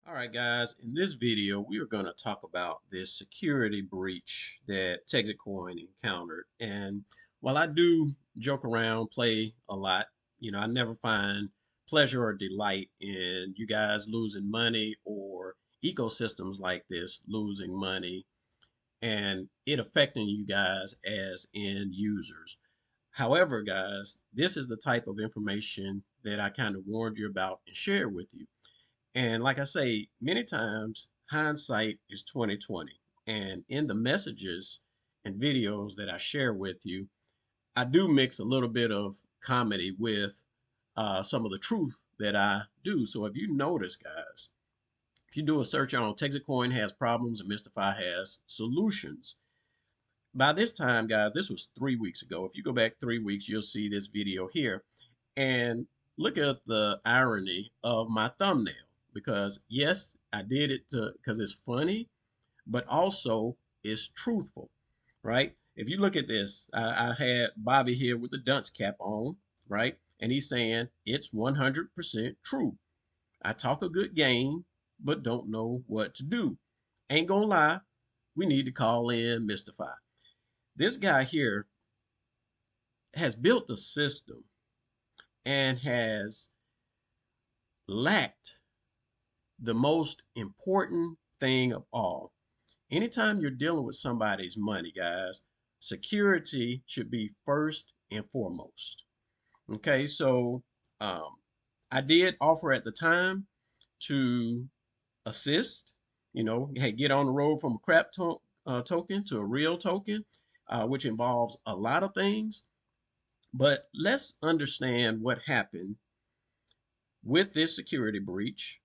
All right, guys, in this video, we are going to talk about this security breach that Texitcoin encountered. And while I do joke around, play a lot, I never find pleasure or delight in you guys losing money or ecosystems like this losing money and it affecting you guys as end users. However, guys, this is the type of information that I kind of warned you about and shared with you. And like I say, many times hindsight is 2020. And in the messages and videos that I share with you, I do mix a little bit of comedy with some of the truth that I do. So if you notice, guys, if you do a search on Texitcoin has problems and Mystify has solutions. By this time, guys, this was 3 weeks ago. If you go back 3 weeks, you'll see this video here. And look at the irony of my thumbnail because yes, I did it because it's funny, but also it's truthful, right? If you look at this, I had Bobby here with the dunce cap on, right? And he's saying it's 100% true. I talk a good game, but don't know what to do. Ain't gonna lie, we need to call in Mystify. This guy here has built a system and has lacked the most important thing of all. Anytime you're dealing with somebody's money, guys, security should be first and foremost. Okay, so um, I did offer at the time to assist, hey, get on the road from a token to a real token, which involves a lot of things. But let's understand what happened with this security breach.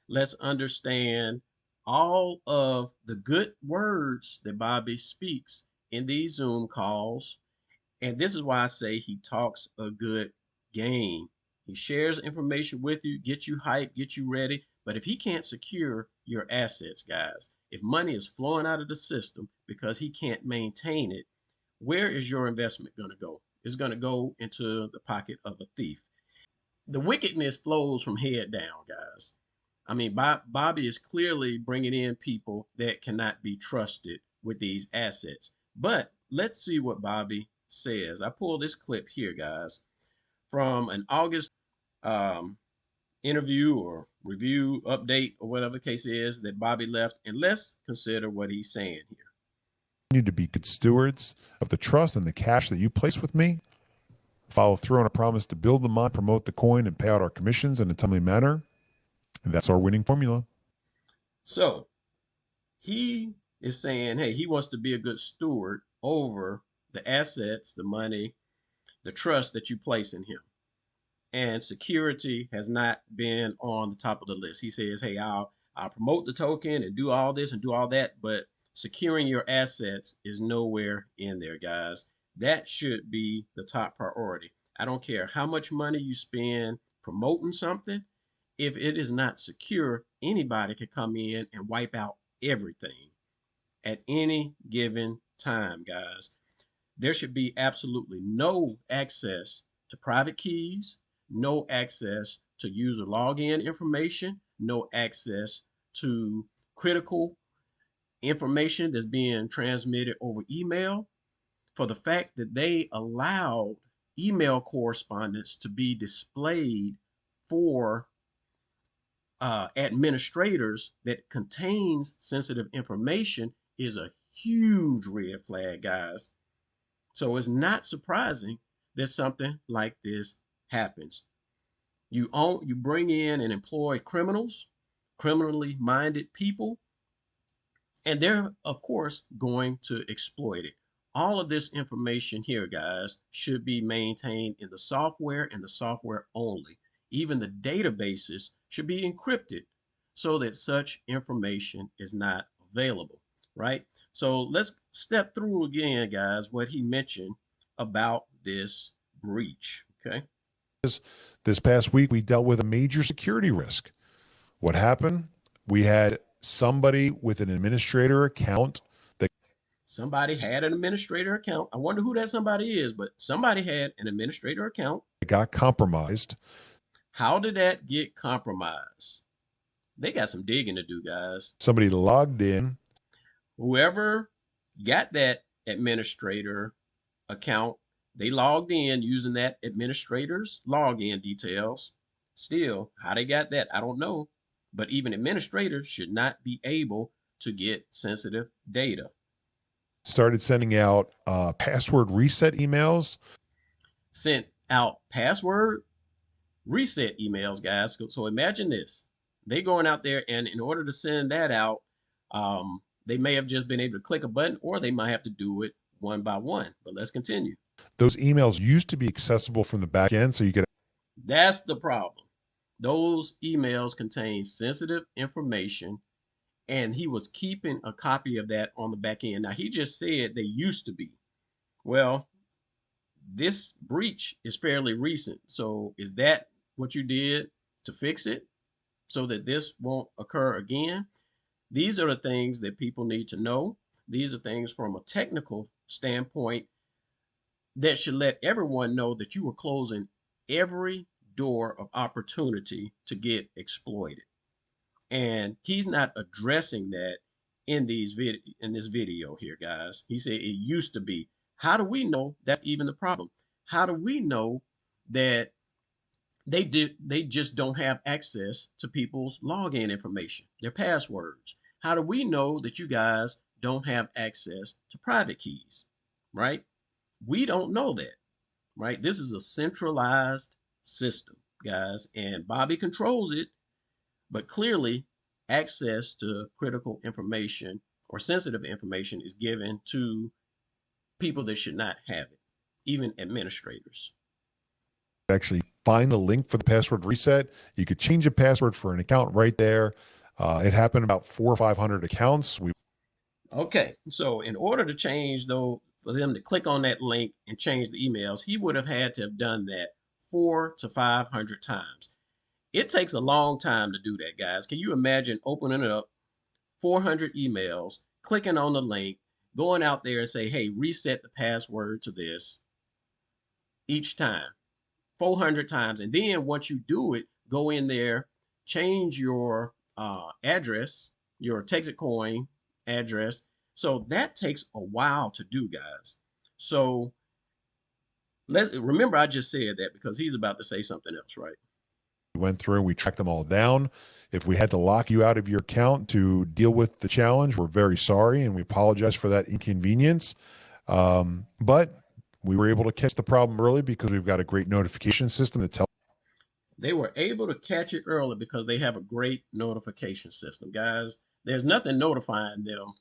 Let's understand all of the good words that Bobby speaks in these Zoom calls. And this is why I say he talks a good game. He shares information with you, get you hyped, get you ready. But if he can't secure your assets, guys, if money is flowing out of the system because he can't maintain it, where is your investment going to go? It's going to go into the pocket of a thief. The wickedness flows from head down, guys. I mean, Bobby is clearly bringing in people that cannot be trusted with these assets. But let's see what Bobby says. I pulled this clip here, guys, from an August um, interview or review update or whatever the case is that Bobby left. And let's consider what he's saying here. Need to be good stewards of the trust and the cash that you place with me. Follow through on a promise to build the mine, promote the coin, and pay out our commissions in a timely manner. And that's our winning formula. So he is saying, hey, he wants to be a good steward over the assets, the money, the trust that you place in him. And security has not been on the top of the list. He says, hey, I'll promote the token and do all this and do all that, but securing your assets is nowhere in there, guys. That should be the top priority. I don't care how much money you spend promoting something. If it is not secure, anybody can come in and wipe out everything at any given time, guys. There should be absolutely no access to private keys, no access to user login information, no access to critical information that's being transmitted over email. For the fact that they allowed email correspondence to be displayed for administrators that contains sensitive information is a huge red flag, guys. So it's not surprising that something like this happens. You bring in and employ criminals, criminally minded people, and they're of course going to exploit it. All of this information here, guys, should be maintained in the software and the software only. Even the databases should be encrypted so that such information is not available, right? So let's step through again, guys, what he mentioned about this breach, okay? This past week, we dealt with a major security risk. What happened? We had somebody with an administrator account that Somebody had an administrator account. I wonder who that somebody is, but somebody had an administrator account. got compromised. How did that get compromised? They got some digging to do, guys. Somebody logged in. Whoever got that administrator account, they logged in using that administrator's login details. Still, how they got that, I don't know. But even administrators should not be able to get sensitive data. Started sending out password reset emails. Sent out password reset emails, guys. So imagine this. They going out there, and in order to send that out, they may have just been able to click a button, or they might have to do it one by one. But let's continue. Those emails used to be accessible from the back end, so you could. That's the problem. Those emails contain sensitive information, and he was keeping a copy of that on the back end. Now, he just said they used to be. Well, this breach is fairly recent. So, is that what you did to fix it so that this won't occur again? These are the things that people need to know. These are things from a technical standpoint that should let everyone know that you are closing every door of opportunity to get exploited. And he's not addressing that in this video here, guys. He said it used to be. How do we know that's even the problem? How do we know that they just don't have access to people's login information, their passwords? How do we know that you guys don't have access to private keys? Right? We don't know that, right? This is a centralized system, guys, and Bobby controls it, but clearly access to critical information or sensitive information is given to people that should not have it, even administrators. Actually find the link for the password reset. You could change a password for an account right there. It happened about 400 or 500 accounts. Okay, so in order to change, though, for them to click on that link and change the emails, he would have had to have done that 400 to 500 times. It takes a long time to do that, guys. Can you imagine opening up 400 emails, clicking on the link, going out there and say, hey, reset the password to this each time, 400 times. And then once you do it, go in there, change your address, your Texitcoin address. So that takes a while to do, guys. So let's remember, I just said that because he's about to say something else, right? Went through and we tracked them all down. If we had to lock you out of your account to deal with the challenge, we're very sorry and we apologize for that inconvenience. But we were able to catch the problem early because we've got a great notification system that tells. They were able to catch it early because they have a great notification system, guys. There's nothing notifying them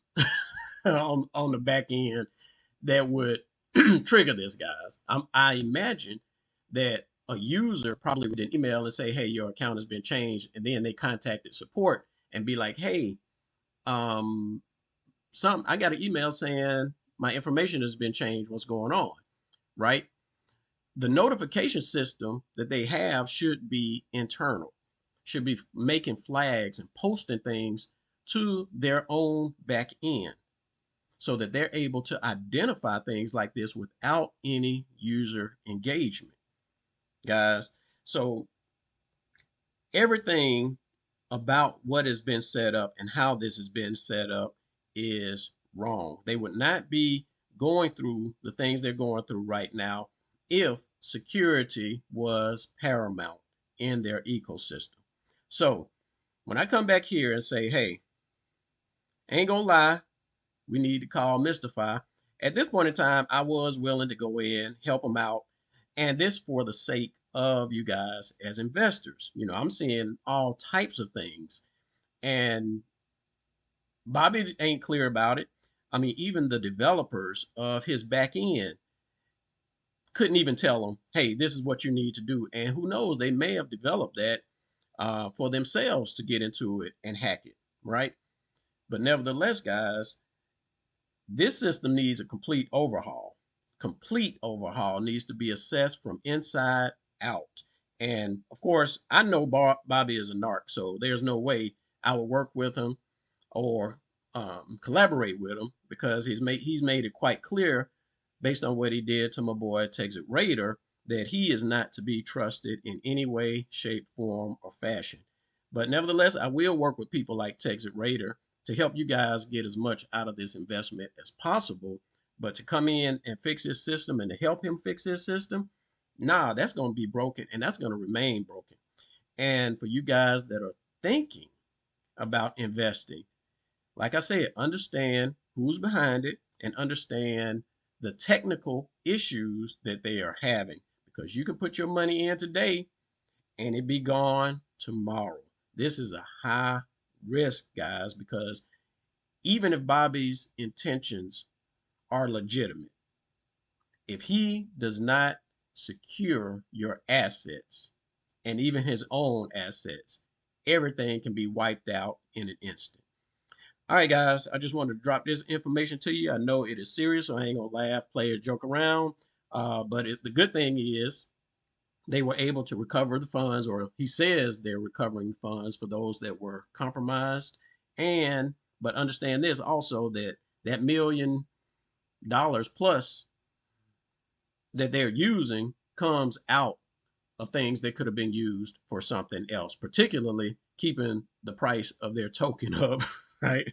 on the back end that would trigger this, guys. I imagine that a user probably would an email and say, hey, your account has been changed. And then they contacted support and be like, hey, um, I got an email saying my information has been changed. What's going on? Right? The notification system that they have should be internal, should be making flags and posting things to their own back end so that they're able to identify things like this without any user engagement, guys. So everything about what has been set up and how this has been set up is wrong. They would not be going through the things they're going through right now if security was paramount in their ecosystem. So when I come back here and say, hey, ain't gonna lie, we need to call Mystify. At this point in time, I was willing to go in, help them out, and this for the sake of you guys as investors. You know, I'm seeing all types of things, and Bobby ain't clear about it. I mean, even the developers of his back end couldn't even tell him, hey, this is what you need to do. And who knows, they may have developed that for themselves to get into it and hack it, right? But nevertheless, guys, this system needs a complete overhaul. Complete overhaul needs to be assessed from inside out. And of course, I know Bobby is a narc, so there's no way I would work with him or collaborate with him because he's made it quite clear, based on what he did to my boy Texit Raider, that he is not to be trusted in any way, shape, form, or fashion. But nevertheless, I will work with people like Texit Raider to help you guys get as much out of this investment as possible. But to come in and fix his system and to help him fix his system, nah, that's going to be broken and that's going to remain broken. And for you guys that are thinking about investing, like I said, understand who's behind it and understand the technical issues that they are having, because you can put your money in today and it be gone tomorrow. This is a high risk, guys, because even if Bobby's intentions are legitimate, if he does not secure your assets and even his own assets, everything can be wiped out in an instant. All right, guys, I just wanted to drop this information to you. I know it is serious, so I ain't gonna laugh, play, or joke around. The good thing is they were able to recover the funds, or he says they're recovering funds for those that were compromised. And but understand this also, that that $1 million plus that they're using comes out of things that could have been used for something else, particularly keeping the price of their token up, right?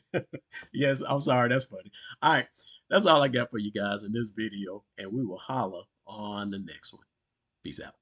Yes, I'm sorry, that's funny. All right, that's all I got for you guys in this video, and we will holla on the next one. Peace out.